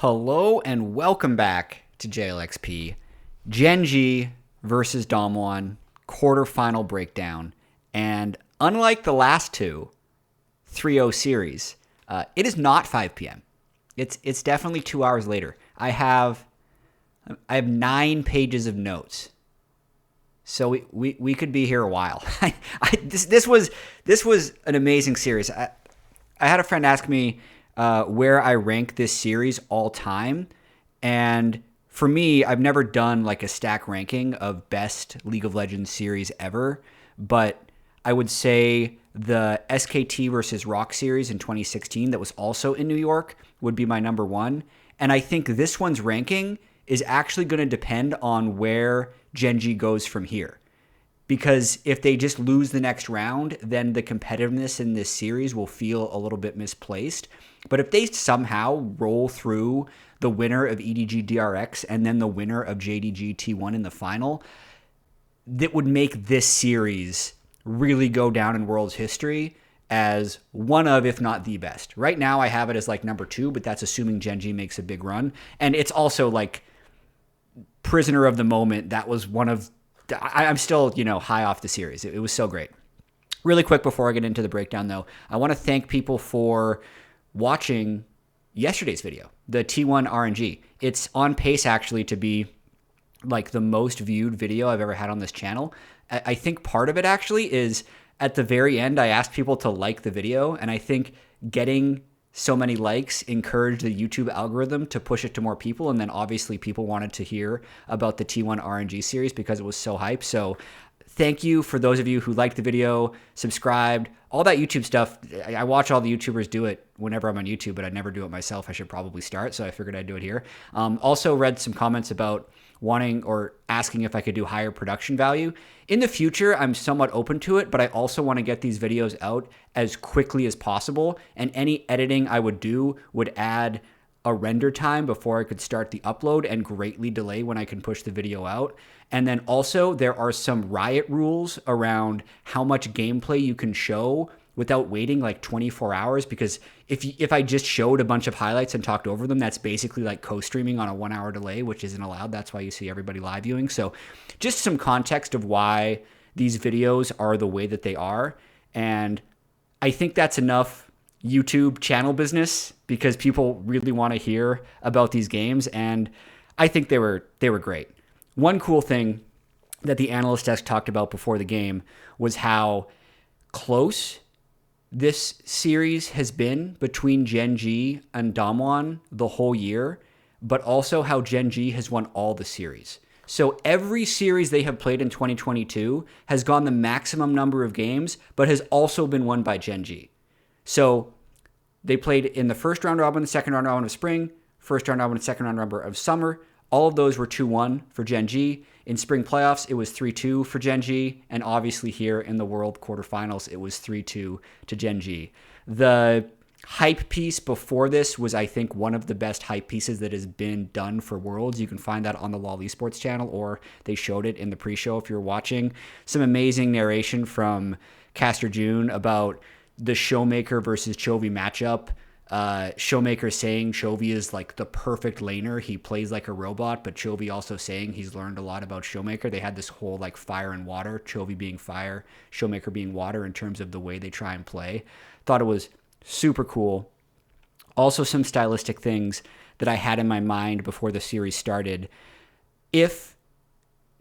Hello and welcome back to JLXP. GEN.G versus Damwon quarterfinal breakdown. And unlike the last two 3-0 series, it is not 5 p.m. It's definitely 2 hours later. I have 9 pages of notes. So we could be here a while. This was an amazing series. I had a friend ask me where I rank this series all time, and for me, I've never done like a stack ranking of best League of Legends series ever, but I would say the SKT versus Rock series in 2016 that was also in New York would be my number one, and I think this one's ranking is actually going to depend on where GEN.G goes from here. Because if they just lose the next round, then the competitiveness in this series will feel a little bit misplaced. But if they somehow roll through the winner of EDG DRX and then the winner of JDG T1 in the final, that would make this series really go down in World's history as one of, if not the best. Right now, I have it as like number 2, but that's assuming GEN.G makes a big run. And it's also like prisoner of the moment. That was one of... I'm still, high off the series. It was so great. Really quick before I get into the breakdown, though, I want to thank people for watching yesterday's video, the T1 RNG. It's on pace, actually, to be like the most viewed video I've ever had on this channel. I think part of it, actually, is at the very end, I asked people to like the video, and I think getting so many likes encouraged the YouTube algorithm to push it to more people. And then obviously people wanted to hear about the T1 RNG series because it was so hype. So thank you for those of you who liked the video, subscribed, all that YouTube stuff. I watch all the YouTubers do it whenever I'm on YouTube, but I never do it myself. I should probably start. So I figured I'd do it here. Also read some comments about wanting or asking if I could do higher production value. In the future, I'm somewhat open to it, but I also want to get these videos out as quickly as possible. And any editing I would do would add a render time before I could start the upload and greatly delay when I can push the video out. And then also there are some riot rules around how much gameplay you can show without waiting like 24 hours, because if I just showed a bunch of highlights and talked over them, that's basically like co-streaming on a 1 hour delay, which isn't allowed. That's why you see everybody live viewing. So just some context of why these videos are the way that they are. And I think that's enough YouTube channel business because people really want to hear about these games. And I think they were great. One cool thing that the analyst desk talked about before the game was how close this series has been between GEN.G and Damwon the whole year, but also how GEN.G has won all the series. So every series they have played in 2022 has gone the maximum number of games, but has also been won by GEN.G. So they played in the first round robin, the second round robin of spring, first round robin, and second round robin of summer. All of those were 2-1 for GEN.G. In spring playoffs, it was 3-2 for GEN.G. And obviously here in the World quarterfinals, it was 3-2 to GEN.G. The hype piece before this was, I think, one of the best hype pieces that has been done for Worlds. You can find that on the LoL Esports channel, or they showed it in the pre-show if you're watching. Some amazing narration from Caster June about the Showmaker versus Chovy matchup. Showmaker saying Chovy is like the perfect laner. He plays like a robot, but Chovy also saying he's learned a lot about Showmaker. They had this whole like fire and water, Chovy being fire, Showmaker being water in terms of the way they try and play. Thought it was super cool. Also some stylistic things that I had in my mind before the series started. If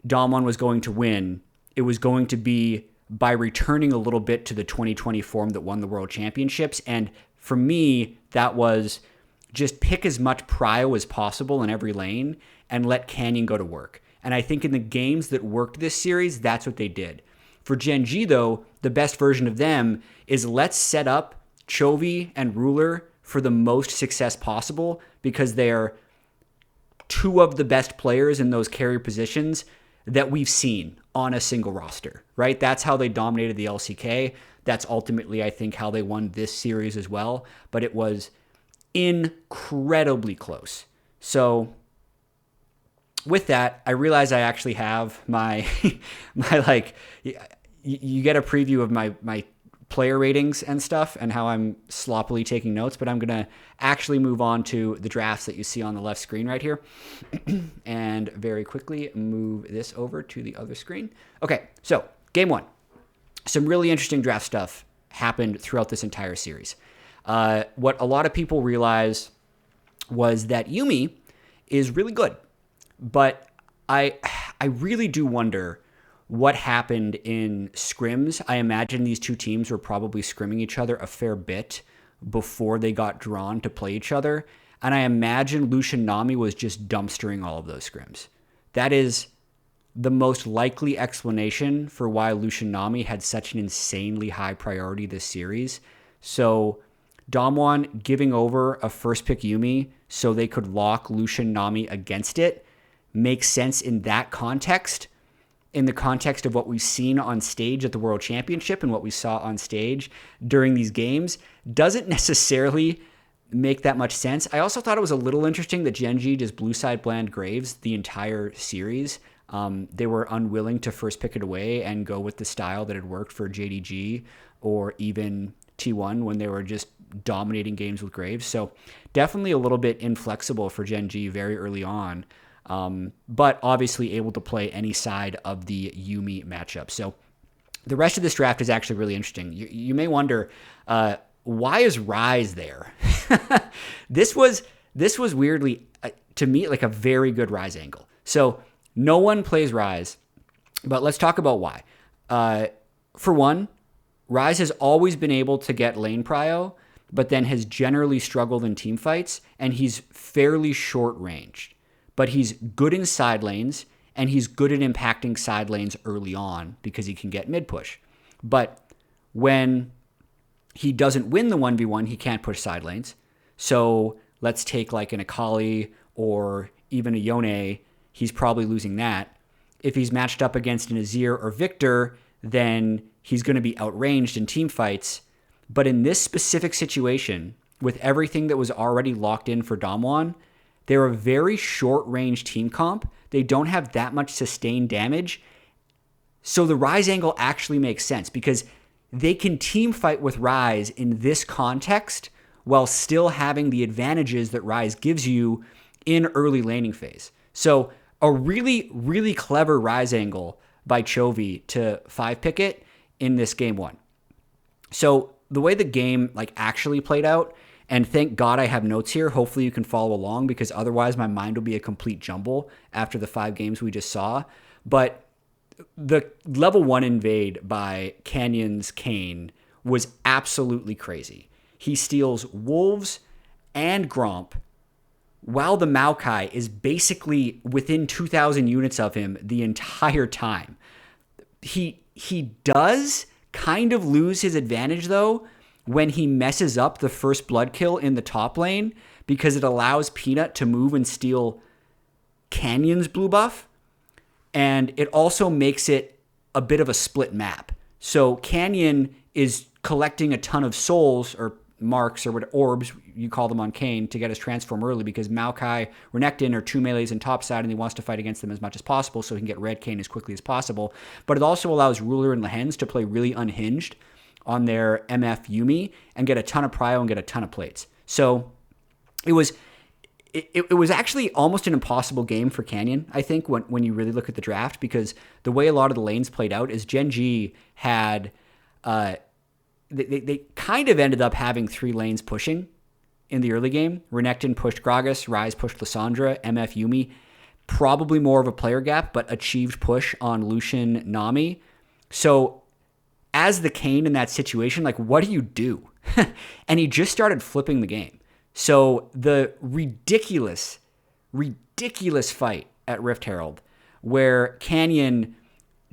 Damwon was going to win, it was going to be by returning a little bit to the 2020 form that won the World Championships. And for me, that was just pick as much prio as possible in every lane and let Canyon go to work. And I think in the games that worked this series, that's what they did. For GEN.G, though, the best version of them is let's set up Chovy and Ruler for the most success possible because they're two of the best players in those carry positions that we've seen on a single roster, right? That's how they dominated the LCK. That's ultimately, I think, how they won this series as well. But it was incredibly close. So with that, I realize I actually have my, you get a preview of my player ratings and stuff and how I'm sloppily taking notes, but I'm going to actually move on to the drafts that you see on the left screen right here and very quickly move this over to the other screen. Okay, so game one. Some really interesting draft stuff happened throughout this entire series. What a lot of people realize was that Yumi is really good, but I really do wonder what happened in scrims. I imagine these two teams were probably scrimming each other a fair bit before they got drawn to play each other, and I imagine Lucian Nami was just dumpstering all of those scrims. That is the most likely explanation for why Lucian Nami had such an insanely high priority this series. So Damwon giving over a first pick Yumi so they could lock Lucian Nami against it makes sense in that context, in the context of what we've seen on stage at the World Championship and what we saw on stage during these games. Doesn't necessarily make that much sense. I also thought it was a little interesting that Gen.G just blue side bland Graves the entire series. They were unwilling to first pick it away and go with the style that had worked for JDG or even T1 when they were just dominating games with Graves. So definitely a little bit inflexible for Gen.G very early on, but obviously able to play any side of the Yumi matchup. So the rest of this draft is actually really interesting. You may wonder, why is Rise there? This was weirdly, to me, like a very good Rise angle. So no one plays Rise, but let's talk about why. For one, Rise has always been able to get lane prio, but then has generally struggled in team fights, and he's fairly short-ranged. But he's good in side lanes, and he's good at impacting side lanes early on because he can get mid-push. But when he doesn't win the 1v1, he can't push side lanes. So let's take like an Akali or even a Yone. He's probably losing that. If he's matched up against an Azir or Victor, then he's going to be outranged in team fights. But in this specific situation, with everything that was already locked in for Damwon, they're a very short-range team comp. They don't have that much sustained damage. So the Rise angle actually makes sense because they can team fight with Rise in this context while still having the advantages that Rise gives you in early laning phase. So a really, really clever Rise angle by Chovy to 5-pick it in this game one. So the way the game actually played out, and thank God I have notes here. Hopefully you can follow along because otherwise my mind will be a complete jumble after the 5 games we just saw. But the level 1 invade by Canyon's Kayn was absolutely crazy. He steals Wolves and Gromp while the Maokai is basically within 2,000 units of him the entire time. He does kind of lose his advantage, though, when he messes up the first blood kill in the top lane because it allows Peanut to move and steal Canyon's blue buff. And it also makes it a bit of a split map. So Canyon is collecting a ton of souls or marks or what orbs you call them on Kayn to get his transform early because Maokai, Renekton are 2 melees in top side and he wants to fight against them as much as possible so he can get red Kayn as quickly as possible. But it also allows Ruler and Lehens to play really unhinged on their MF Yumi and get a ton of prio and get a ton of plates. So it was actually almost an impossible game for Canyon, I think, when you really look at the draft, because the way a lot of the lanes played out is Gen.G had they kind of ended up having 3 lanes pushing in the early game. Renekton pushed Gragas, Rise pushed Lissandra, MF Yumi, probably more of a player gap, but achieved push on Lucian Nami. So as the Kayn in that situation, what do you do? And he just started flipping the game. So the ridiculous fight at Rift Herald where Canyon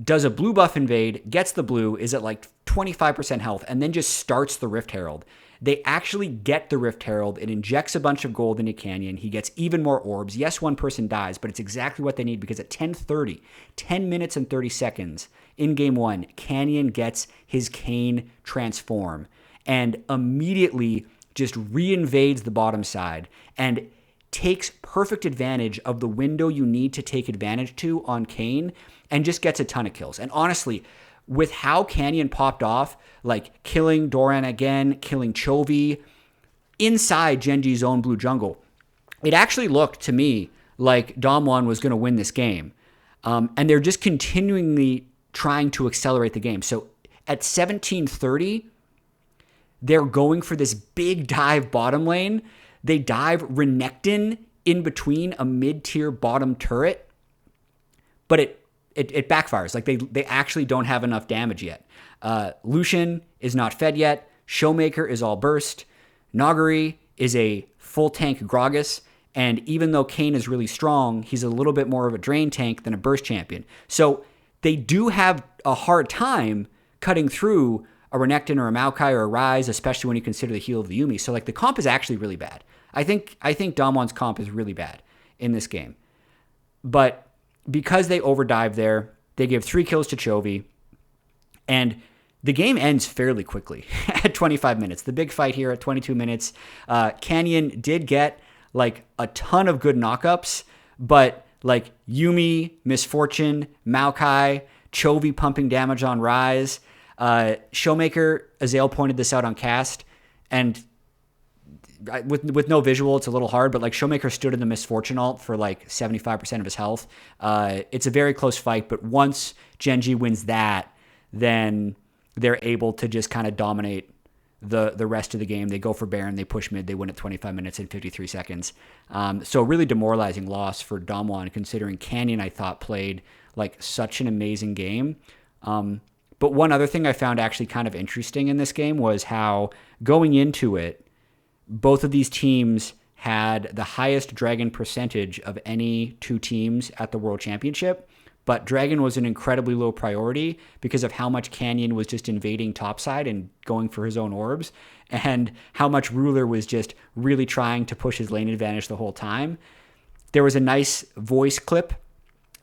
does a blue buff invade, gets the blue, is at 25% health, and then just starts the Rift Herald. They actually get the Rift Herald. It injects a bunch of gold into Canyon. He gets even more orbs. Yes, one person dies, but it's exactly what they need because at 10:30, 10 minutes and 30 seconds in game 1, Canyon gets his Kayn transform and immediately just reinvades the bottom side and takes perfect advantage of the window you need to take advantage to on Kayn and just gets a ton of kills. And honestly, with how Canyon popped off, like killing Doran again, killing Chovy inside Gen.G's own blue jungle, it actually looked to me like Damwon was going to win this game. And they're just continually trying to accelerate the game. So at 17:30, they're going for this big dive bottom lane. They dive Renekton in between a mid-tier bottom turret, but it backfires. Like they actually don't have enough damage yet. Lucian is not fed yet. Showmaker is all burst. Nagari is a full tank Gragas. And even though Kayn is really strong, he's a little bit more of a drain tank than a burst champion. So they do have a hard time cutting through a Renekton or a Maokai or a Ryze, especially when you consider the heal of the Yuumi. So like the comp is actually really bad. I think Damwon's comp is really bad in this game. But because they overdive there, they give 3 kills to Chovy, and the game ends fairly quickly at 25 minutes. The big fight here at 22 minutes. Canyon did get like a ton of good knockups, but like Yuumi, Misfortune, Maokai, Chovy pumping damage on Ryze. Showmaker, Azale pointed this out on cast, and with no visual, it's a little hard, but like Showmaker stood in the Misfortune ult for like 75% of his health. It's a very close fight, but once Gen.G wins that, then they're able to just kind of dominate the rest of the game. They go for Baron, they push mid, they win at 25 minutes and 53 seconds. So really demoralizing loss for Damwon, considering Canyon, I thought, played like such an amazing game. But one other thing I found actually kind of interesting in this game was how going into it, both of these teams had the highest Dragon percentage of any two teams at the World Championship, but Dragon was an incredibly low priority because of how much Canyon was just invading topside and going for his own orbs, and how much Ruler was just really trying to push his lane advantage the whole time. There was a nice voice clip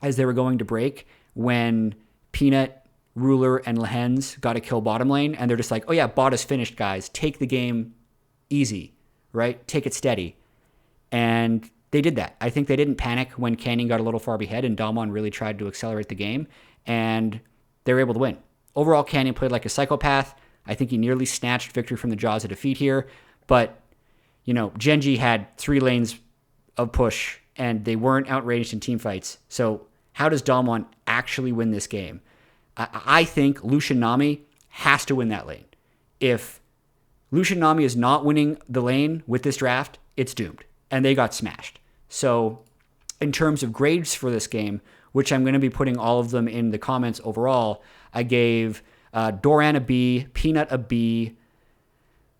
as they were going to break when Peanut, Ruler, and Lehens got a kill bottom lane, and they're just like, oh yeah, bot is finished, guys. Take the game easy, right? Take it steady. And they did that. I think they didn't panic when Canyon got a little far ahead, and Damwon really tried to accelerate the game, and they were able to win. Overall, Canyon played like a psychopath. I think he nearly snatched victory from the jaws of defeat here, but, you know, Gen.G had 3 lanes of push, and they weren't outraged in team fights. So how does Damwon actually win this game? I think Lucian Nami has to win that lane. If Lucian Nami is not winning the lane with this draft, it's doomed. And they got smashed. So in terms of grades for this game, which I'm going to be putting all of them in the comments overall, I gave Doran a B, Peanut a B,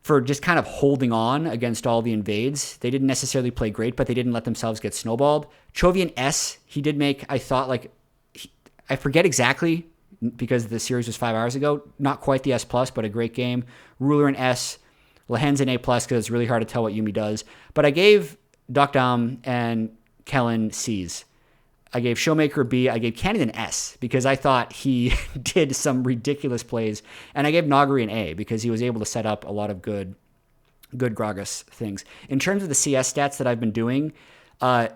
for just kind of holding on against all the invades. They didn't necessarily play great, but they didn't let themselves get snowballed. Chovy an S, he did make, I thought, like, I forget exactly because the series was 5 hours ago, not quite the S+, but a great game. Ruler an S, Lehens an A+, because it's really hard to tell what Yuumi does. But I gave Dokdam and Kellen C's. I gave Showmaker a B. I gave Canyon an S because I thought he did some ridiculous plays. And I gave Nagari an A because he was able to set up a lot of good Gragas things. In terms of the CS stats that I've been doing,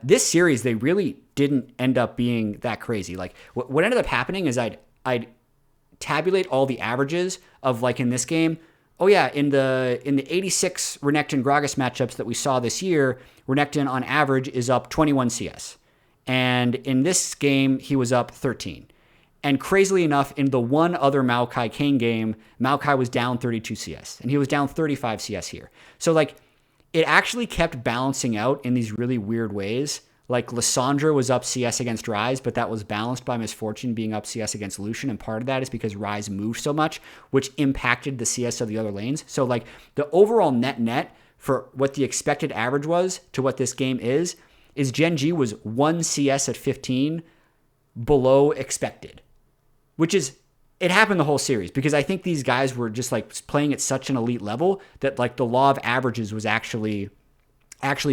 this series, they really didn't end up being that crazy. Like what ended up happening is I'd tabulate all the averages of, like, in this game. Oh yeah, in the 86 Renekton Gragas matchups that we saw this year, Renekton on average is up 21 CS. And in this game, he was up 13. And crazily enough, in the one other Maokai Kayn game, Maokai was down 32 CS, and he was down 35 CS here. So, like, it actually kept balancing out in these really weird ways. Like, Lissandra was up CS against Ryze, but that was balanced by Misfortune being up CS against Lucian, and part of that is because Ryze moved so much, which impacted the CS of the other lanes. So, like, the overall net for what the expected average was to what this game is Gen.G was 1 CS at 15 below expected, which is, it happened the whole series, because I think these guys were just, like, playing at such an elite level that, like, the law of averages was actually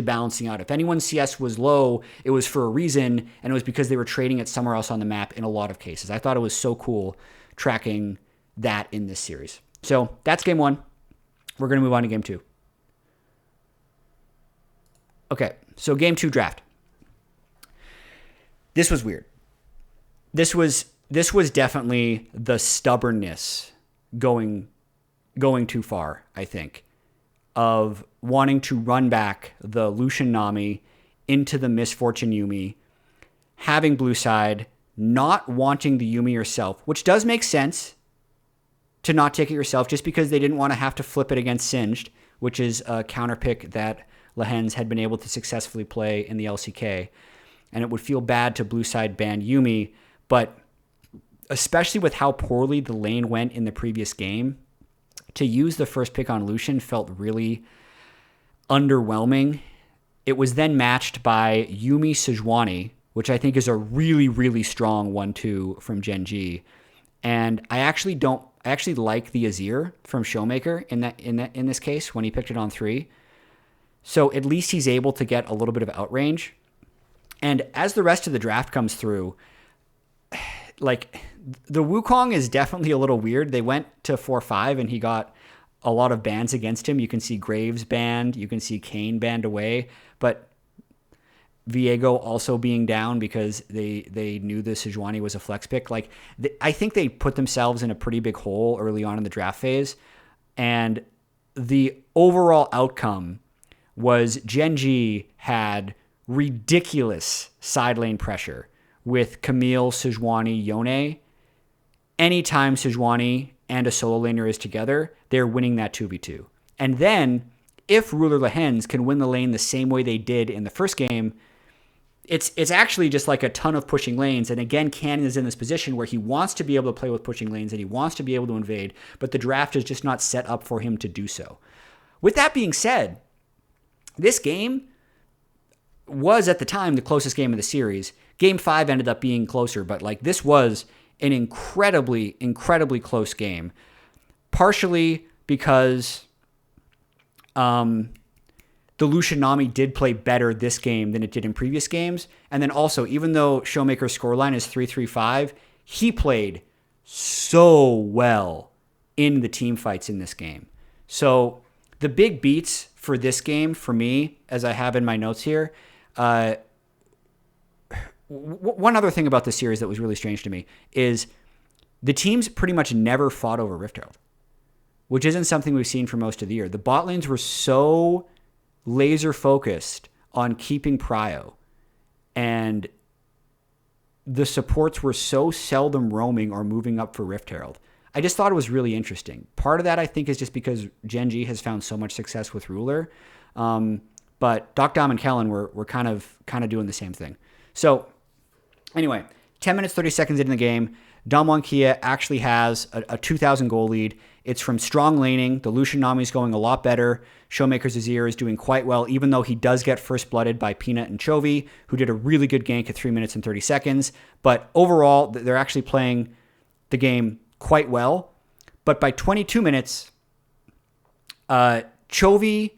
balancing out. If anyone's CS was low, it was for a reason, and it was because they were trading it somewhere else on the map in a lot of cases. I thought it was so cool tracking that in this series. So that's game 1. We're going to move on to game 2. Okay, so game 2 draft. This was weird. This was this was definitely the stubbornness going too far, I think, of wanting to run back the Lucian Nami into the Misfortune Yumi, having blue side, not wanting the Yumi yourself, which does make sense to not take it yourself just because they didn't want to have to flip it against Singed, which is a counter pick that Lehens had been able to successfully play in the LCK. And it would feel bad to blue side ban Yumi, but especially with how poorly the lane went in the previous game, to use the first pick on Lucian felt really underwhelming. It was then matched by Yumi Sejuani, which I think is a really, really strong 1-2 from Gen.G. And I actually like the Azir from Showmaker in this case when he picked it on 3. So at least he's able to get a little bit of outrange. And as the rest of the draft comes through, like, the Wukong is definitely a little weird. They went to 4-5 and he got a lot of bans against him. You can see Graves banned, you can see Kane banned away, but Viego also being down because they knew the Sejuani was a flex pick. Like, I think they put themselves in a pretty big hole early on in the draft phase. And the overall outcome was Gen.G had ridiculous side lane pressure with Camille, Sejuani, Yone. Anytime Sejuani and a solo laner is together, they're winning that 2v2. And then, if Ruler Lehens can win the lane the same way they did in the first game, it's actually just like a ton of pushing lanes. And again, Cannon is in this position where he wants to be able to play with pushing lanes and he wants to be able to invade, but the draft is just not set up for him to do so. With that being said, this game was at the time the closest game of the series. Game 5 ended up being closer, but like, this was an incredibly, incredibly close game. Partially because the Lucian Nami did play better this game than it did in previous games. And then also, even though Showmaker's scoreline is 3-3-5, he played so well in the team fights in this game. So the big beats for this game, for me, as I have in my notes here, one other thing about this series that was really strange to me is the teams pretty much never fought over Rift Herald, which isn't something we've seen for most of the year. The bot lanes were so laser focused on keeping prio, and the supports were so seldom roaming or moving up for Rift Herald. I just thought it was really interesting. Part of that, I think, is just because Gen.G has found so much success with Ruler. But Doc Dom and Kellen were kind of doing the same thing. So anyway, 10 minutes, 30 seconds into the game, Damwon Kia actually has a 2,000 goal lead. It's from strong laning. The Lucian Nami is going a lot better. Showmaker's Azir is doing quite well, even though he does get first blooded by Peanut and Chovy, who did a really good gank at 3 minutes and 30 seconds. But overall, they're actually playing the game quite well. But by 22 minutes, Chovy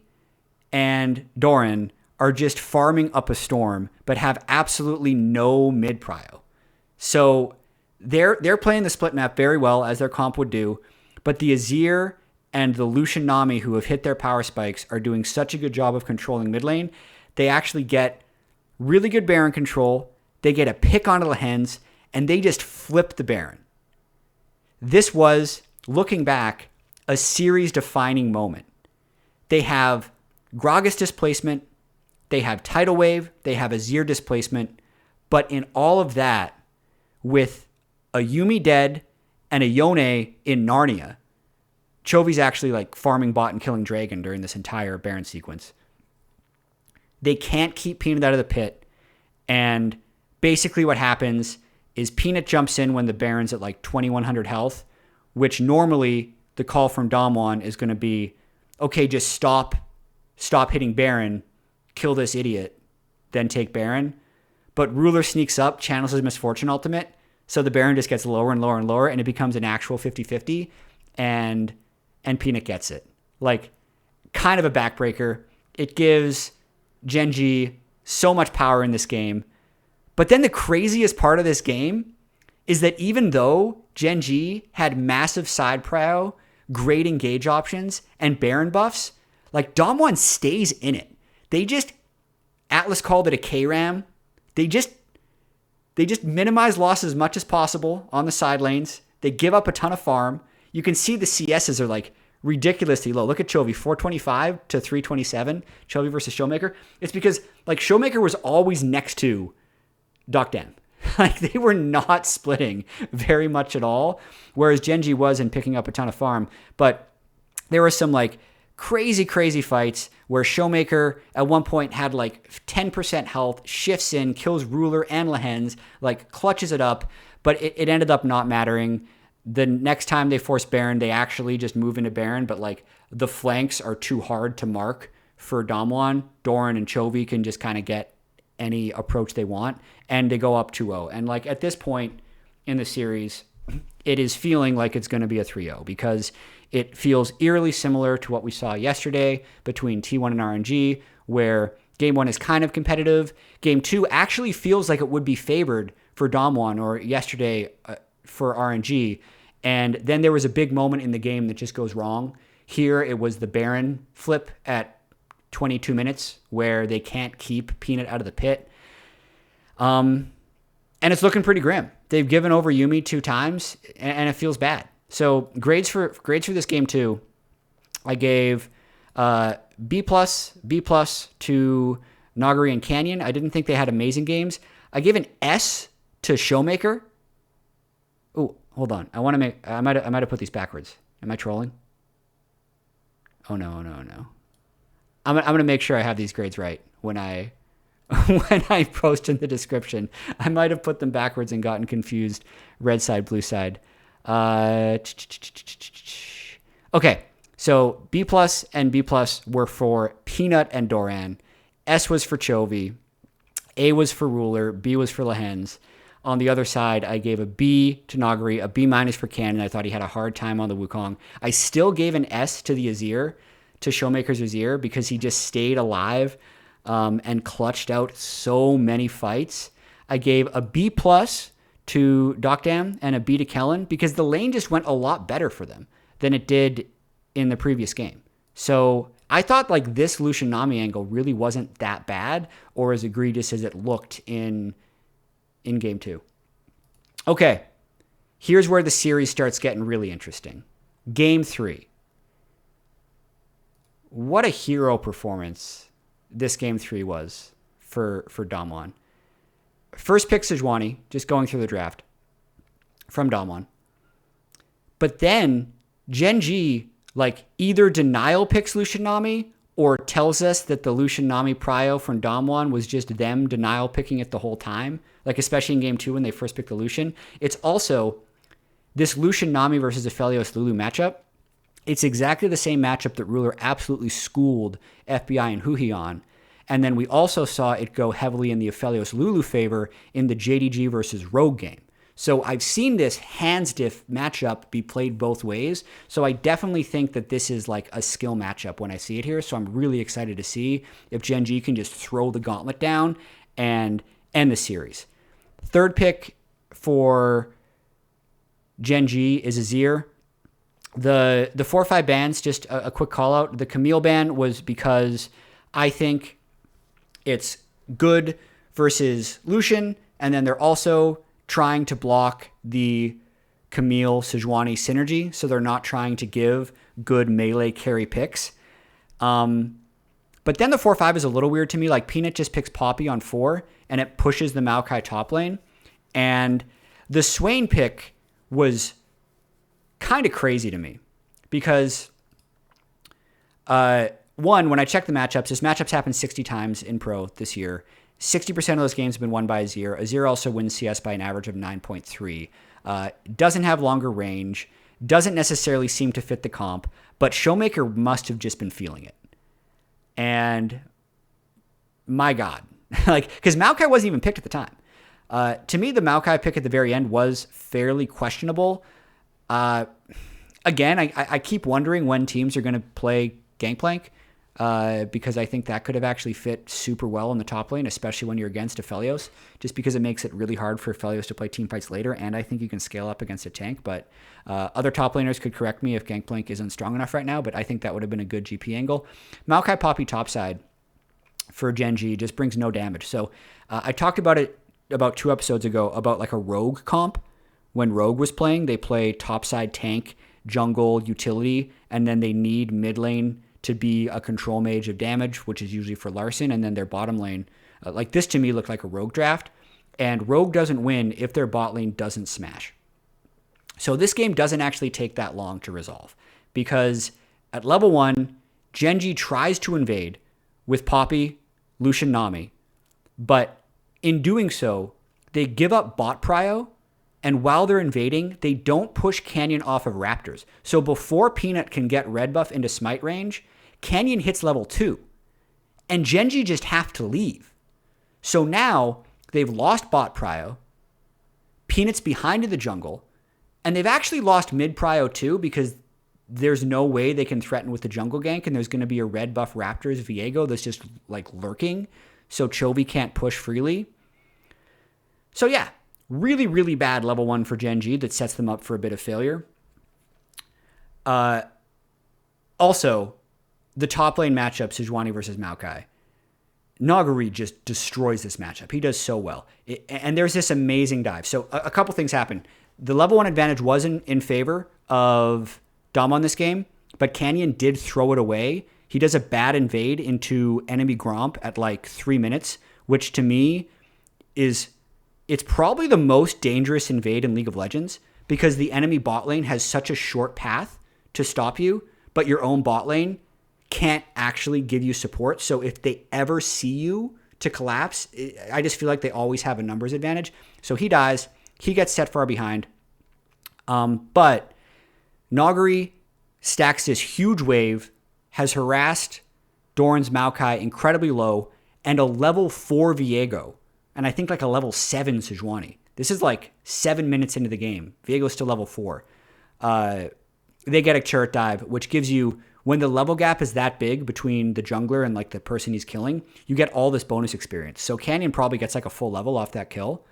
and Doran are just farming up a storm, but have absolutely no mid prio. So they're playing the split map very well, as their comp would do, but the Azir and the Lucian Nami, who have hit their power spikes, are doing such a good job of controlling mid lane. They actually get really good Baron control. They get a pick onto the Lehens, and they just flip the Baron. This was, looking back, a series-defining moment. They have Gragas displacement, they have Tidal Wave, they have Azir displacement, but in all of that, with a Yumi dead and a Yone in Narnia, Chovy's actually like farming bot and killing Dragon during this entire Baron sequence. They can't keep Peanut out of the pit, and basically what happens is Peanut jumps in when the Baron's at like 2100 health, which normally the call from Damwon is going to be, okay, just stop hitting Baron, kill this idiot, then take Baron. But Ruler sneaks up, channels his Misfortune ultimate, so the Baron just gets lower and lower and lower, and it becomes an actual 50-50, and Peanut gets it. Like, kind of a backbreaker. It gives Gen.G so much power in this game. But then the craziest part of this game is that even though Gen.G had massive side prio, great engage options, and Baron buffs, like, Damwon stays in it. They just, Atlas called it a K-Ram. They They just minimize losses as much as possible on the side lanes. They give up a ton of farm. You can see the CSs are like ridiculously low. Look at Chovy, 425 to 327, Chovy versus Showmaker. It's because like Showmaker was always next to Dam. Like they were not splitting very much at all, whereas Gen.G was and picking up a ton of farm. But there were some like crazy fights where Showmaker at one point had like 10% health, shifts in, kills Ruler and Lehens, like clutches it up, but it ended up not mattering. The next time they force Baron, they actually just move into Baron, but like the flanks are too hard to mark for Damwon. Doran and Chovy can just kind of get any approach they want, and they go up 2-0. And like at this point in the series, it is feeling like it's going to be a 3-0 because it feels eerily similar to what we saw yesterday between T1 and RNG, where Game 1 is kind of competitive. Game 2 actually feels like it would be favored for Damwon, or yesterday for RNG. And then there was a big moment in the game that just goes wrong. Here it was the Baron flip at 22 minutes where they can't keep Peanut out of the pit. And it's looking pretty grim. They've given over Yuumi 2 times, and it feels bad. So grades for this game too. I gave B+ to Nagari and Canyon. I didn't think they had amazing games. I gave an S to Showmaker. Oh, hold on. I might have put these backwards. Am I trolling? Oh no. I'm gonna make sure I have these grades right when I post in the description. I might have put them backwards and gotten confused. Red side, blue side. Okay, so B+ and B+ were for Peanut and Doran. S was for Chovy. A was for Ruler. B was for Lehens. On the other side, I gave a B to Nagari, a B- for Cannon. I thought he had a hard time on the Wukong. I still gave an S to the Azir, to Showmaker's Azir, because he just stayed alive and clutched out so many fights. I gave a B+ to Dam and a B to Kellen because the lane just went a lot better for them than it did in the previous game. So I thought like this Lucian Nami angle really wasn't that bad or as egregious as it looked in game 2. Okay, here's where the series starts getting really interesting. Game 3. What a hero performance this game 3 was for Damwon. First pick Sejuani, just going through the draft from Damwon. But then Gen.G like either denial picks Lucian Nami or tells us that the Lucian Nami prio from Damwon was just them denial picking it the whole time. Like especially in game 2 when they first picked the Lucian. It's also this Lucian Nami versus Aphelios Lulu matchup. It's exactly the same matchup that Ruler absolutely schooled FBI and Huhi on. And then we also saw it go heavily in the Aphelios Lulu favor in the JDG versus Rogue game. So I've seen this hands diff matchup be played both ways. So I definitely think that this is like a skill matchup when I see it here. So I'm really excited to see if Gen.G can just throw the gauntlet down and end the series. Third pick for Gen.G is Azir. The 4-5 bans, just a quick call out. The Camille ban was because I think it's good versus Lucian, and then they're also trying to block the Camille Sejuani synergy, so they're not trying to give good melee carry picks. But then the 4-5 is a little weird to me. Like Peanut just picks Poppy on 4, and it pushes the Maokai top lane. And the Swain pick was kind of crazy to me because one, when I check the matchups, this matchups happened 60 times in pro this year. 60% of those games have been won by Azir. Azir also wins CS by an average of 9.3. Doesn't have longer range, doesn't necessarily seem to fit the comp, but Showmaker must have just been feeling it. And my God, like, because Maokai wasn't even picked at the time. To me, the Maokai pick at the very end was fairly questionable. Again, I keep wondering when teams are going to play Gangplank, because I think that could have actually fit super well in the top lane, especially when you're against Aphelios, just because it makes it really hard for Aphelios to play team fights later, and I think you can scale up against a tank, but other top laners could correct me if Gangplank isn't strong enough right now, but I think that would have been a good GP angle. Maokai Poppy topside for Gen.G just brings no damage. So I talked about it about 2 episodes ago about like a Rogue comp. When Rogue was playing, they play topside tank, jungle, utility, and then they need mid lane to be a control mage of damage, which is usually for Larson, and then their bottom lane. Like this to me looked like a Rogue draft, and Rogue doesn't win if their bot lane doesn't smash. So this game doesn't actually take that long to resolve, because at level 1, Gen.G tries to invade with Poppy, Lucian, Nami, but in doing so, they give up bot prio, and while they're invading, they don't push Canyon off of Raptors. So before Peanut can get red buff into smite range, Canyon hits level 2, and Gen.G just have to leave. So now they've lost bot prio, Peanut's behind in the jungle, and they've actually lost mid prio too, because there's no way they can threaten with the jungle gank, and there's going to be a red buff Raptors Viego that's just like lurking, so Chovy can't push freely. So yeah, really, really bad level 1 for Gen.G that sets them up for a bit of failure. Also, the top lane matchup, Sejuani versus Maokai. Nagari just destroys this matchup. He does so well. And there's this amazing dive. So a couple things happen. The level 1 advantage wasn't in favor of Dom on this game, but Canyon did throw it away. He does a bad invade into enemy Gromp at like 3 minutes, which to me it's probably the most dangerous invade in League of Legends, because the enemy bot lane has such a short path to stop you, but your own bot lane can't actually give you support. So if they ever see you to collapse, I just feel like they always have a numbers advantage. So he dies. He gets set far behind. But Nagari stacks this huge wave, has harassed Doran's Maokai incredibly low, and a level 4 Viego. And I think like a level 7 Sejuani. This is like 7 minutes into the game. Viego's still level 4. They get a turret dive, which gives you, when the level gap is that big between the jungler and like the person he's killing, you get all this bonus experience. So Canyon probably gets like a full level off that kill.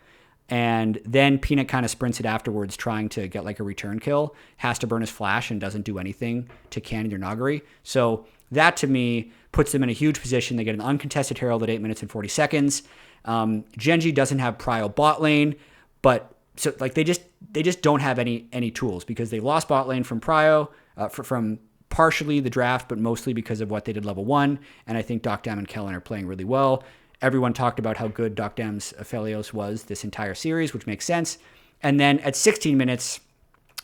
And then Peanut kind of sprints it afterwards, trying to get like a return kill, has to burn his flash and doesn't do anything to Canyon or Nagari. So that to me puts them in a huge position. They get an uncontested Herald at 8 minutes and 40 seconds. Gen.G doesn't have prio bot lane, but so like they just don't have any tools, because they lost bot lane from prio, from partially the draft, but mostly because of what they did level 1. And I think Docdam and Kellen are playing really well. Everyone talked about how good Docdam's Aphelios was this entire series, which makes sense. And then at 16 minutes,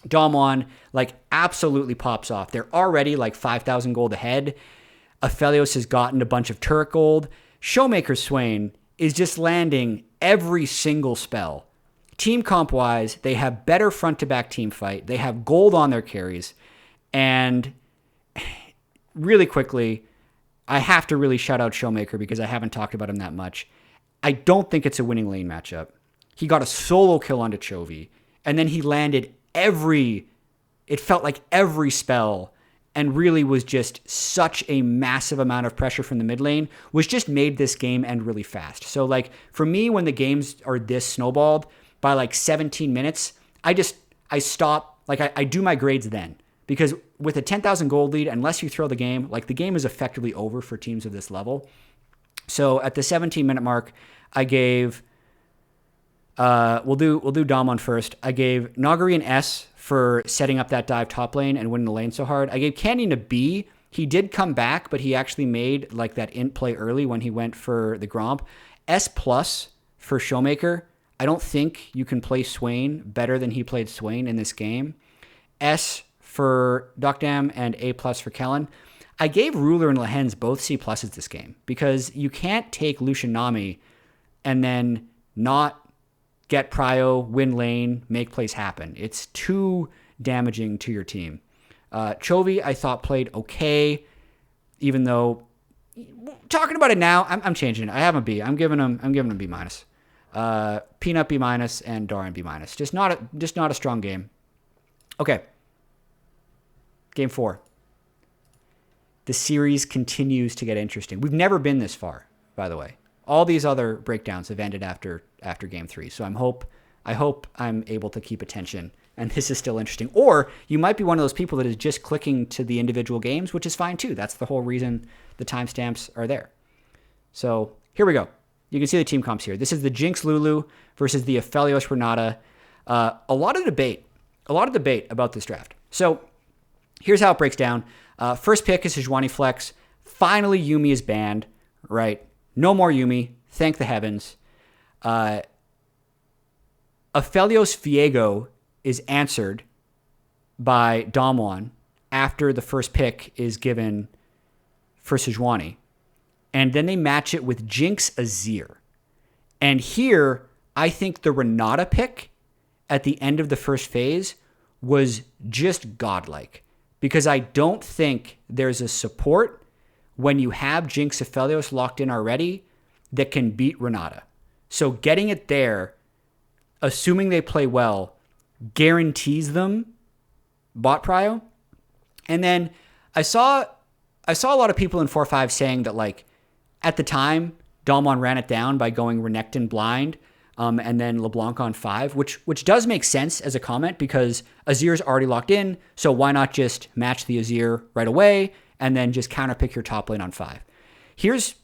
Damwon like absolutely pops off. They're already like 5,000 gold ahead. Aphelios has gotten a bunch of turret gold. Showmaker Swain is just landing every single spell. Team comp-wise, they have better front-to-back team fight. They have gold on their carries. And really quickly, I have to really shout out Showmaker, because I haven't talked about him that much. I don't think it's a winning lane matchup. He got a solo kill onto Chovy, and then he landed it felt like every spell, and really was just such a massive amount of pressure from the mid lane, which just made this game end really fast. So like for me, when the games are this snowballed, by like 17 minutes, I stop, like I do my grades then. Because with a 10,000 gold lead, unless you throw the game, like the game is effectively over for teams of this level. So at the 17-minute mark, I gave, we'll do Damwon first. I gave Nagari an S for setting up that dive top lane and winning the lane so hard. I gave Canyon a B. He did come back, but he actually made like that int play early when he went for the Gromp. S+ for Showmaker. I don't think you can play Swain better than he played Swain in this game. S for Docdam and A+ for Kellen. I gave Ruler and Lehens both C+ this game, because you can't take Lucian Nami and then not get prio, win lane, make plays happen. It's too damaging to your team. Chovy, I thought, played okay, even though, talking about it now, I'm changing it. I have a B. I'm giving him B-. Peanut B-, and Doran B-. Just not a strong game. Okay. Game 4. The series continues to get interesting. We've never been this far, by the way. All these other breakdowns have ended after Game 3. So I hope I'm able to keep attention, and this is still interesting. Or you might be one of those people that is just clicking to the individual games, which is fine too. That's the whole reason the timestamps are there. So here we go. You can see the team comps here. This is the Jinx Lulu versus the Aphelios Renata. A lot of debate about this draft. So here's how it breaks down. First pick is Sejuani Flex. Finally, Yuumi is banned, right? No more Yuumi. Thank the heavens. Aphelios Viego is answered by Damwon after the first pick is given for Sejuani. And then they match it with Jinx Azir. And here, I think the Renata pick at the end of the first phase was just godlike. Because I don't think there's a support when you have Jinx Aphelios locked in already that can beat Renata. So getting it there, assuming they play well, guarantees them bot prio. And then I saw a lot of people in 4-5 saying that, like, at the time, Damwon ran it down by going Renekton blind and then LeBlanc on 5, which does make sense as a comment because Azir's already locked in, so why not just match the Azir right away and then just counterpick your top lane on 5? Here's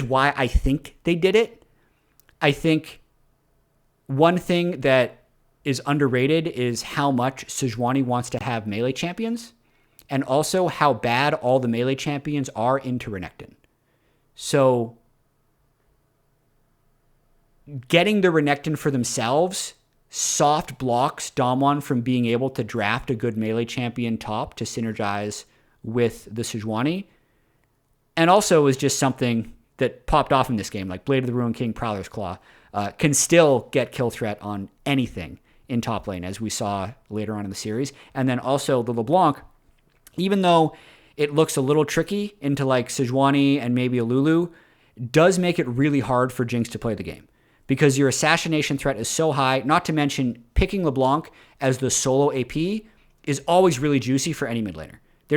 why I think they did it. I think one thing that is underrated is how much Sejuani wants to have melee champions, and also how bad all the melee champions are into Renekton. So getting the Renekton for themselves soft blocks Damwon from being able to draft a good melee champion top to synergize with the Sejuani. And also is just something that popped off in this game, like Blade of the Ruined King, Prowler's Claw, can still get kill threat on anything in top lane, as we saw later on in the series. And then also the LeBlanc, even though it looks a little tricky into like Sejuani and maybe a Lulu, does make it really hard for Jinx to play the game because your assassination threat is so high. Not to mention picking LeBlanc as the solo AP is always really juicy for any mid laner. They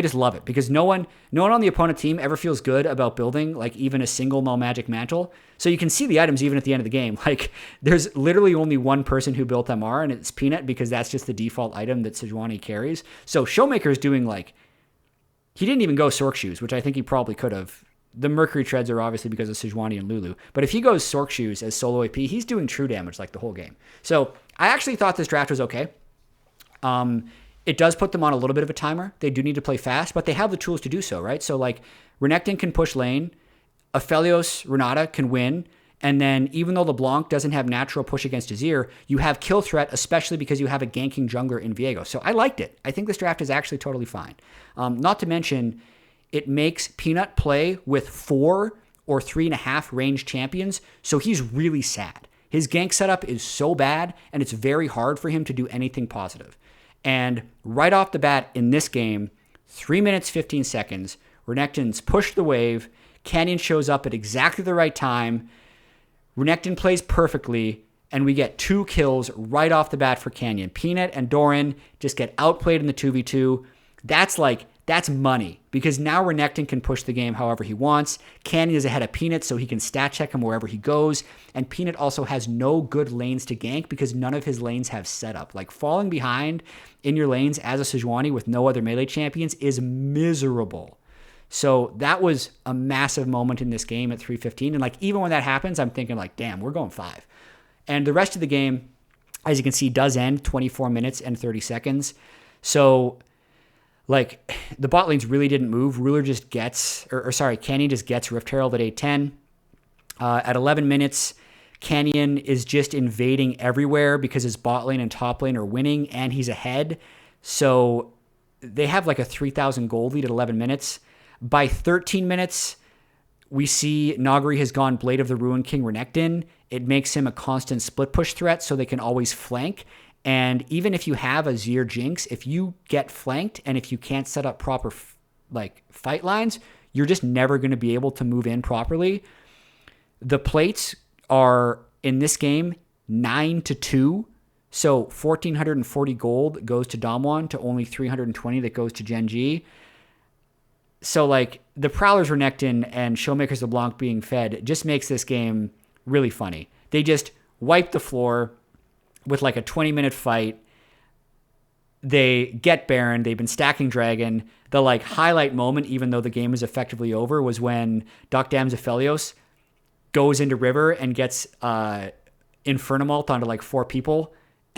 just love it because no one on the opponent team ever feels good about building like even a single Magic Mantle. So you can see the items even at the end of the game. Like there's literally only one person who built MR and it's Peanut because that's just the default item that Sejuani carries. So Showmaker is doing like, he didn't even go Sork Shoes, which I think he probably could have. The Mercury Treads are obviously because of Sejuani and Lulu. But if he goes Sork Shoes as solo AP, he's doing true damage like the whole game. So I actually thought this draft was okay. It does put them on a little bit of a timer. They do need to play fast, but they have the tools to do so, right? So like Renekton can push lane, Aphelios Renata can win, and then even though LeBlanc doesn't have natural push against Azir, you have kill threat, especially because you have a ganking jungler in Viego. So I liked it. I think this draft is actually totally fine. Not to mention, it makes Peanut play with 4 or 3.5 ranged champions, so he's really sad. His gank setup is so bad, and it's very hard for him to do anything positive. And right off the bat in this game, 3 minutes, 15 seconds, Renekton's pushed the wave, Canyon shows up at exactly the right time, Renekton plays perfectly, and we get 2 kills right off the bat for Canyon. Peanut and Doran just get outplayed in the 2v2. That's money, because now Renekton can push the game however he wants. Canyon is ahead of Peanut, so he can stat check him wherever he goes. And Peanut also has no good lanes to gank because none of his lanes have setup. Like, falling behind in your lanes as a Sejuani with no other melee champions is miserable. So that was a massive moment in this game at 3:15. And, like, even when that happens, I'm thinking, like, damn, we're going 5. And the rest of the game, as you can see, does end 24 minutes and 30 seconds. So, like, the bot lanes really didn't move. Canyon just gets Rift Herald at 8:10. At 11 minutes, Canyon is just invading everywhere because his bot lane and top lane are winning and he's ahead. So they have like a 3,000 gold lead at 11 minutes. By 13 minutes, we see Nagari has gone Blade of the Ruined King Renekton. It makes him a constant split push threat so they can always flank. And even if you have Azir Jinx, if you get flanked and if you can't set up proper fight lines, you're just never going to be able to move in properly. The plates are in this game 9-2. So 1,440 gold goes to Damwon to only 320 that goes to GEN.G. So like the Prowlers Renekton and Showmakers LeBlanc being fed just makes this game really funny. They just wipe the floor with like a 20-minute fight. They get Baron. They've been stacking Dragon. The like highlight moment, even though the game is effectively over, was when Doc Dam's Aphelios goes into river and gets Infernamult onto like 4 people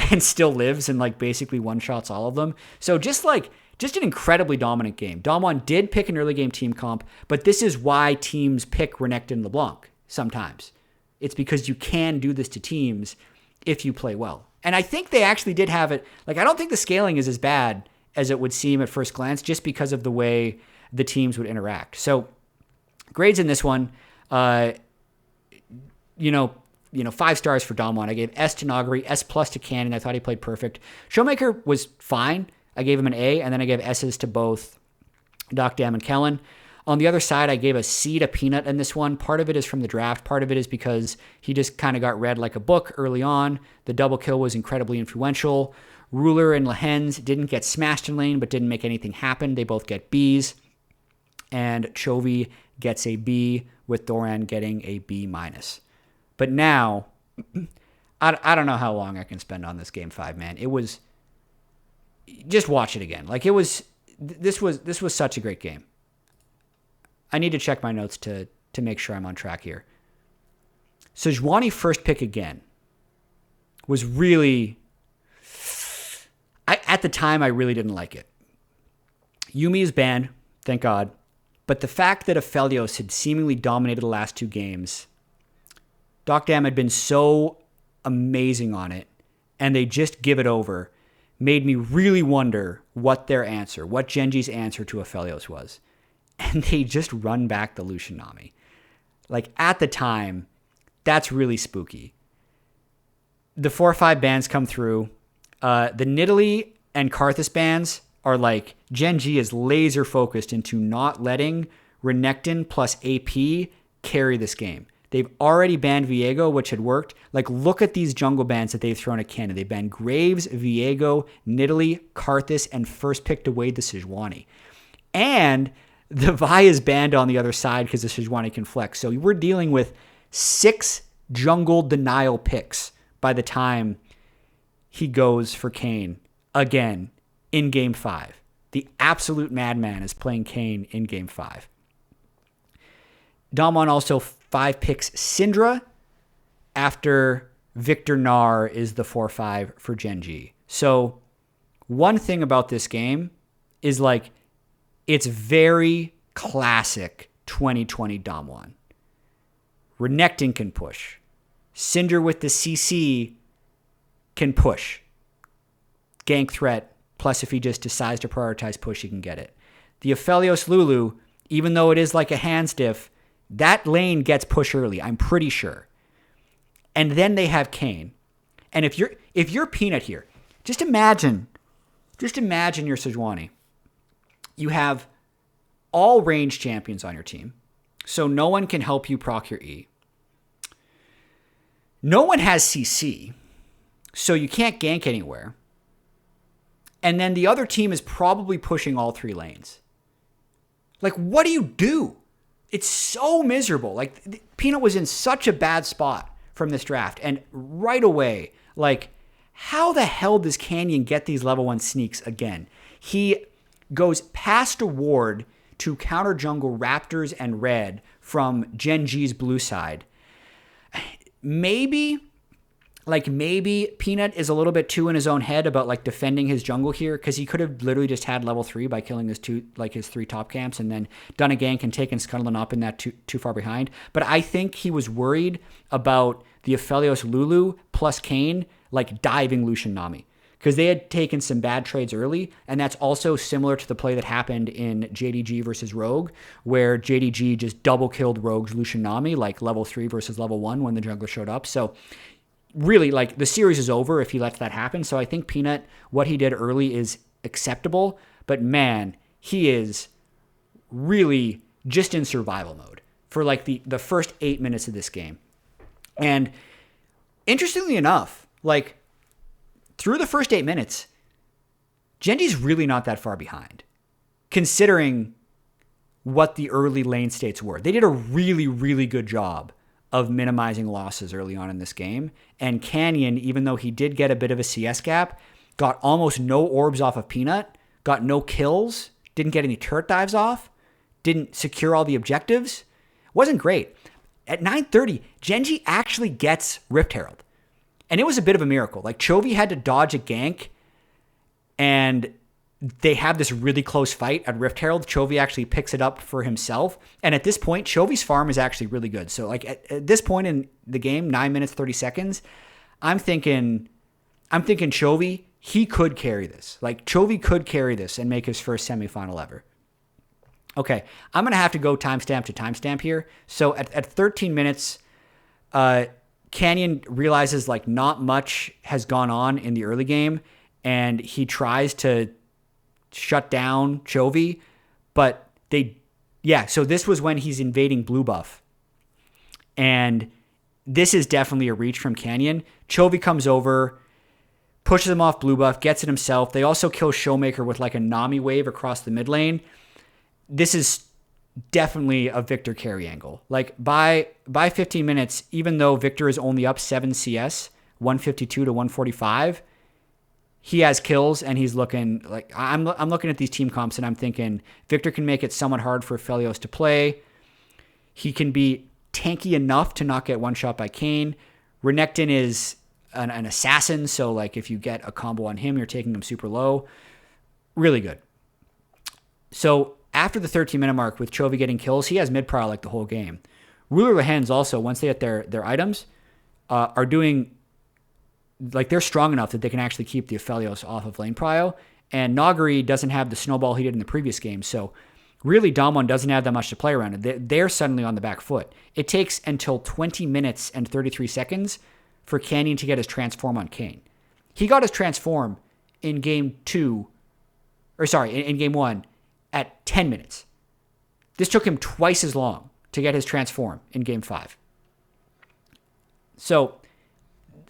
and still lives and like basically one-shots all of them. So just an incredibly dominant game. Damwon did pick an early game team comp, but this is why teams pick Renekton and LeBlanc sometimes. It's because you can do this to teams if you play well. And I think they actually did have it. Like, I don't think the scaling is as bad as it would seem at first glance just because of the way the teams would interact. So grades in this one, 5 stars for Damwon. I gave S to Nagari, S+ to Cannon. I thought he played perfect. Showmaker was fine. I gave him an A, and then I gave S's to both Doc Dam and Kellen. On the other side, I gave a C to Peanut in this one. Part of it is from the draft. Part of it is because he just kind of got read like a book early on. The double kill was incredibly influential. Ruler and Lehens didn't get smashed in lane, but didn't make anything happen. They both get Bs. And Chovy gets a B, with Doran getting a B-. But now, I don't know how long I can spend on this game 5, man. It was, just watch it again. Like, this was such a great game. I need to check my notes to make sure I'm on track here. Sejuani first pick again was really, at the time, I really didn't like it. Yuumi is banned, thank God. But the fact that Aphelios had seemingly dominated the last 2 games, Doc Dam had been so amazing on it, and they just give it over, made me really wonder what their answer, what Gen.G's answer to Aphelios was. And they just run back the Lucian Nami. Like, at the time, that's really spooky. The 4 or 5 bans come through. The Nidalee and Karthus bans are like, Gen.G is laser focused into not letting Renekton plus AP carry this game. They've already banned Viego, which had worked. Like, look at these jungle bans that they've thrown at Canada. They banned Graves, Viego, Nidalee, Karthus, and first picked away the Sejuani. And the Vi is banned on the other side because the Sejuani can flex. So we're dealing with 6 jungle denial picks by the time he goes for Kayn again in Game 5. The absolute madman is playing Kayn in Game 5. Damwon also 5 picks Syndra after Victor Nar is the 4-5 for Gen.G. So one thing about this game is like, it's very classic 2020 Damwon. Renekton can push. Syndra with the CC can push. Gank threat, plus if he just decides to prioritize push, he can get it. The Aphelios Lulu, even though it is like a hand stiff, that lane gets push early, I'm pretty sure. And then they have Kayn. And if you're Peanut here, just imagine you're Sejuani. You have all range champions on your team, so no one can help you proc your E. No one has CC, so you can't gank anywhere. And then the other team is probably pushing all 3 lanes. Like, what do you do? It's so miserable. Like, Peanut was in such a bad spot from this draft, and right away, like, how the hell does Canyon get these level 1 sneaks again? He goes past a ward to counter jungle Raptors and Red from Gen.G's blue side. Maybe Peanut is a little bit too in his own head about like defending his jungle here, because he could have literally just had level 3 by killing his 3 top camps and then done a gank and taken Scuttling up in that too far behind. But I think he was worried about the Aphelios Lulu plus Kayn like diving Lucian Nami, because they had taken some bad trades early, and that's also similar to the play that happened in JDG versus Rogue, where JDG just double killed Rogue's Lucian Nami, like level 3 versus level 1 when the jungler showed up. So really, like, the series is over if he lets that happen. So I think Peanut, what he did early is acceptable, but man, he is really just in survival mode for like the first 8 minutes of this game. And interestingly enough, like, through the first 8 minutes, Gen.G's really not that far behind, considering what the early lane states were. They did a really, really good job of minimizing losses early on in this game. And Canyon, even though he did get a bit of a CS gap, got almost no orbs off of Peanut, got no kills, didn't get any turret dives off, didn't secure all the objectives. Wasn't great. at 9:30, Gen.G actually gets Rift Herald. And it was a bit of a miracle. Like, Chovy had to dodge a gank, and they have this really close fight at Rift Herald. Chovy actually picks it up for himself. And at this point, Chovy's farm is actually really good. So, like, at this point in the game, 9 minutes, 30 seconds, I'm thinking Chovy, he could carry this. Like, Chovy could carry this and make his first semifinal ever. Okay, I'm going to have to go timestamp to timestamp here. So at 13 minutes, Canyon realizes like not much has gone on in the early game, and he tries to shut down Chovy, but so this was when he's invading blue buff. And this is definitely a reach from Canyon. Chovy comes over, pushes him off blue buff, gets it himself. They also kill Showmaker with like a Nami wave across the mid lane. This is definitely a Victor carry angle. Like by 15 minutes, even though Victor is only up 7 CS, 152 to 145, he has kills and he's looking like I'm looking at these team comps and I'm thinking Victor can make it somewhat hard for Aphelios to play. He can be tanky enough to not get one shot by Kayn. Renekton is an assassin, so like if you get a combo on him, you're taking him super low. Really good. So after the 13-minute mark with Chovy getting kills, he has mid-prowl like the whole game. Ruler Lehens also, once they get their items, are doing, like they're strong enough that they can actually keep the Aphelios off of lane prio. And Nagari doesn't have the snowball he did in the previous game, so really Damwon doesn't have that much to play around. They're suddenly on the back foot. It takes until 20 minutes and 33 seconds for Canyon to get his transform on Kayn. He got his transform in game one at 10 minutes. This took him twice as long to get his transform in game 5. So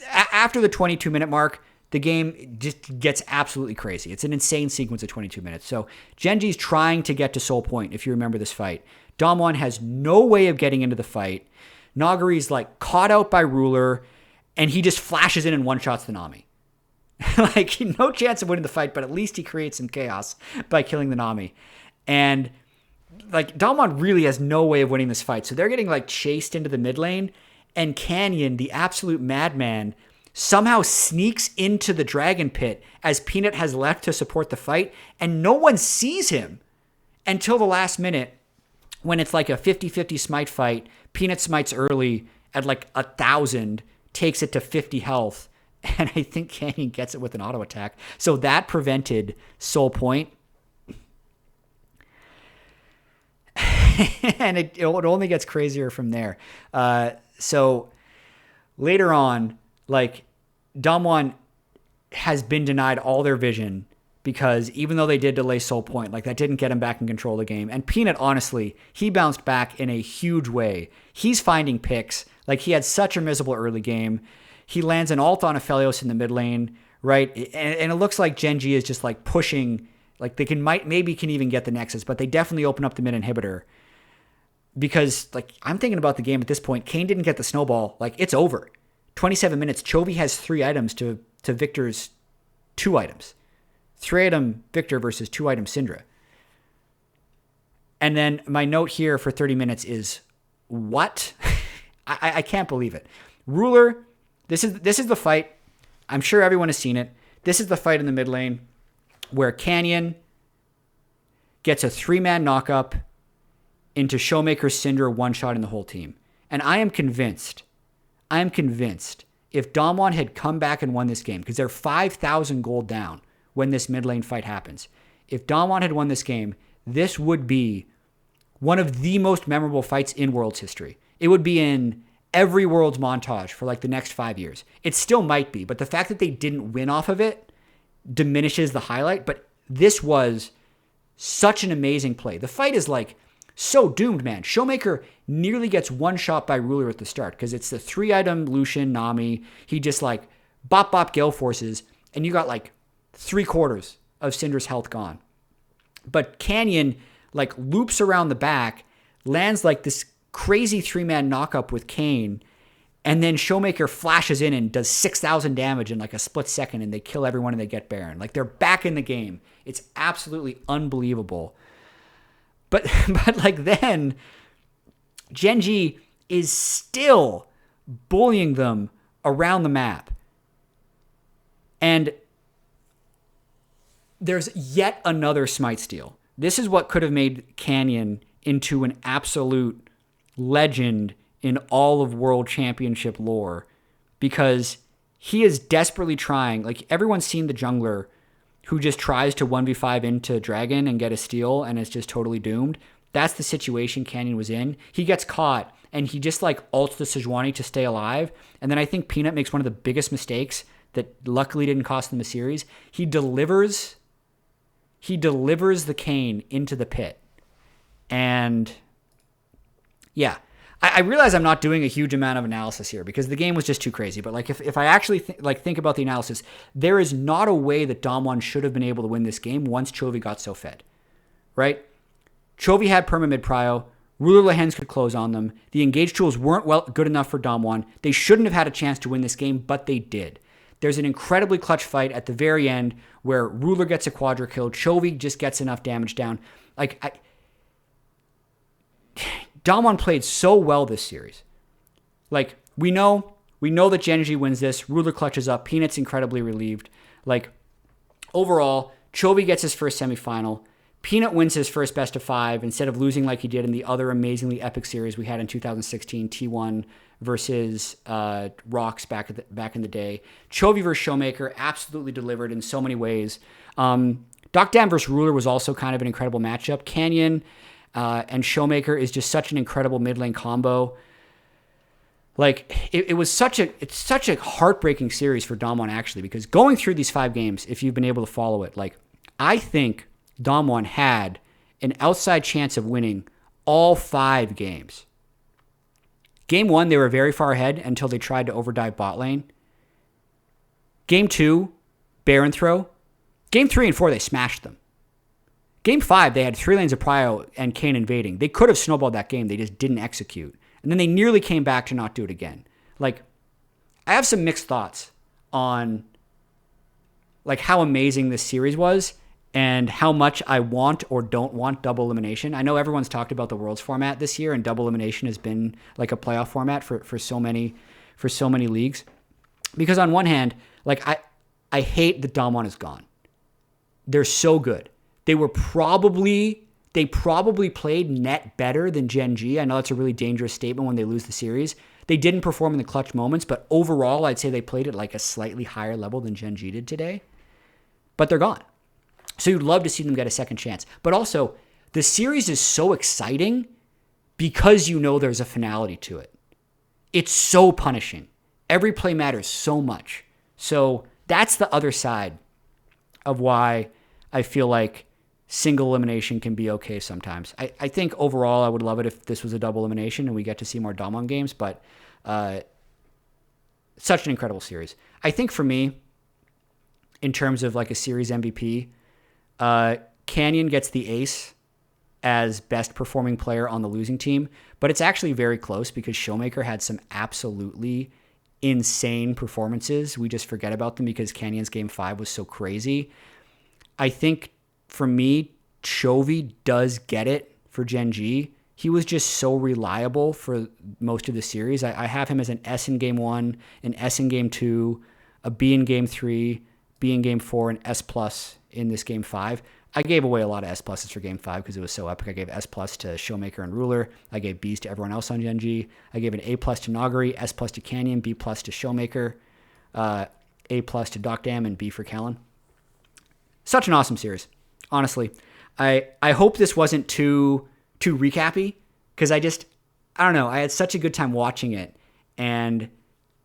after the 22-minute mark, the game just gets absolutely crazy. It's an insane sequence of 22 minutes. So Gen.G's trying to get to Soul Point, if you remember this fight. Damwon has no way of getting into the fight. Nagari's like caught out by Ruler, and he just flashes in and one-shots the Nami. Like, no chance of winning the fight, but at least he creates some chaos by killing the Nami. And like Damwon really has no way of winning this fight. So they're getting like chased into the mid lane, and Canyon, the absolute madman, somehow sneaks into the dragon pit as Peanut has left to support the fight, and no one sees him until the last minute when it's like a 50-50 smite fight. Peanut smites early at like 1,000, takes it to 50 health, and I think Canyon gets it with an auto attack. So that prevented Soul Point. And it only gets crazier from there. So later on, like, Damwon has been denied all their vision because even though they did delay Soul Point, like, that didn't get him back in control of the game. And Peanut, honestly, he bounced back in a huge way. He's finding picks. Like, he had such a miserable early game. He lands an ult on Aphelios in the mid lane, right? And it looks like Gen.G is just like pushing, like they maybe can even get the Nexus, but they definitely open up the mid inhibitor. Because, like, I'm thinking about the game at this point. Kayn didn't get the snowball. Like, it's over. 27 minutes. Chovy has 3 items to Victor's 2 items. 3-item Victor versus 2-item Syndra. And then my note here for 30 minutes is, what? I can't believe it. Ruler, this is the fight. I'm sure everyone has seen it. This is the fight in the mid lane where Canyon gets a 3-man knock-up into Showmaker's Syndra one-shot in the whole team. And I am convinced if Damwon had come back and won this game, because they're 5,000 gold down when this mid lane fight happens, if Damwon had won this game, this would be one of the most memorable fights in Worlds history. It would be in every Worlds montage for like the next 5 years. It still might be, but the fact that they didn't win off of it diminishes the highlight. But this was such an amazing play. The fight is like so doomed, man. Showmaker nearly gets one shot by Ruler at the start because it's the 3-item Lucian Nami. He just like bop Gale Forces, and you got like 3/4 of Syndra's health gone. But Canyon like loops around the back, lands like this crazy 3-man knock-up with Kayn, and then Showmaker flashes in and does 6,000 damage in like a split second, and they kill everyone and they get Baron. Like, they're back in the game. It's absolutely unbelievable. But like then, Gen.G is still bullying them around the map. And there's yet another smite steal. This is what could have made Canyon into an absolute legend in all of World Championship lore, because he is desperately trying. Like, everyone's seen the jungler who just tries to 1v5 into Dragon and get a steal and is just totally doomed. That's the situation Canyon was in. He gets caught and he just like ults the Sejuani to stay alive. And then I think Peanut makes one of the biggest mistakes that luckily didn't cost them the series. He delivers the cane into the pit. And yeah, I realize I'm not doing a huge amount of analysis here because the game was just too crazy. But like, if I actually think about the analysis, there is not a way that Damwon should have been able to win this game once Chovy got so fed, right? Chovy had perma mid prio. Ruler Lehens could close on them. The engage tools weren't good enough for Damwon. They shouldn't have had a chance to win this game, but they did. There's an incredibly clutch fight at the very end where Ruler gets a quadra kill. Chovy just gets enough damage down. Damwon played so well this series. Like, we know that Gen.G wins this. Ruler clutches up. Peanut's incredibly relieved. Like, overall, Chovy gets his first semifinal. Peanut wins his first best of 5 instead of losing like he did in the other amazingly epic series we had in 2016, T1 versus Rocks back in the day. Chovy versus Showmaker absolutely delivered in so many ways. DWG versus Ruler was also kind of an incredible matchup. Canyon and Showmaker is just such an incredible mid lane combo. Like, it's such a heartbreaking series for Damwon, actually, because going through these 5 games, if you've been able to follow it, like, I think Damwon had an outside chance of winning all 5 games. Game 1, they were very far ahead until they tried to overdive bot lane. Game 2, Baron throw. Game 3 and 4, they smashed them. Game 5, they had 3 lanes of prio and Kayn invading. They could have snowballed that game. They just didn't execute. And then they nearly came back to not do it again. Like, I have some mixed thoughts on like how amazing this series was and how much I want or don't want double elimination. I know everyone's talked about the Worlds format this year, and double elimination has been like a playoff format for so many leagues. Because on one hand, like I hate that Damwon is gone. They're so good. They probably played net better than Gen.G. I know that's a really dangerous statement when they lose the series. They didn't perform in the clutch moments, but overall, I'd say they played at like a slightly higher level than Gen.G did today. But they're gone. So you'd love to see them get a second chance. But also, the series is so exciting because you know there's a finality to it. It's so punishing. Every play matters so much. So that's the other side of why I feel like single elimination can be okay sometimes. I think overall I would love it if this was a double elimination and we get to see more Damwon games, but such an incredible series. I think for me, in terms of like a series MVP, Canyon gets the ace as best performing player on the losing team, but it's actually very close because Showmaker had some absolutely insane performances. We just forget about them because Canyon's game 5 was so crazy. I think for me, Chovy does get it for Gen.G. He was just so reliable for most of the series. I have him as an S in game 1, an S in game 2, a B in game 3, B in game 4, and S plus in this game 5. I gave away a lot of S pluses for game 5 because it was so epic. I gave S plus to Showmaker and Ruler. I gave Bs to everyone else on Gen.G. I gave an A plus to Noggery, S plus to Canyon, B plus to Showmaker, A plus to DWG, and B for Kellen. Such an awesome series. Honestly, I hope this wasn't too recappy because I don't know. I had such a good time watching it, and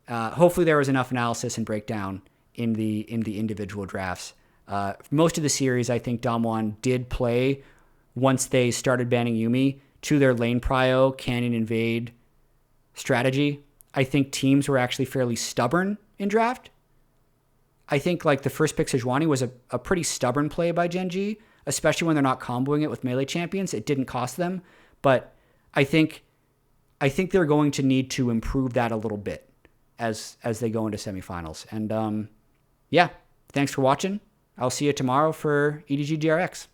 hopefully there was enough analysis and breakdown in the individual drafts. Most of the series, I think Damwon did play once they started banning Yuumi to their lane prio, Canyon invade strategy. I think teams were actually fairly stubborn in draft. I think like the first pick Sejuani was a pretty stubborn play by Gen.G, especially when they're not comboing it with melee champions. It didn't cost them, but I think they're going to need to improve that a little bit as they go into semifinals. And yeah, thanks for watching. I'll see you tomorrow for EDG DRX.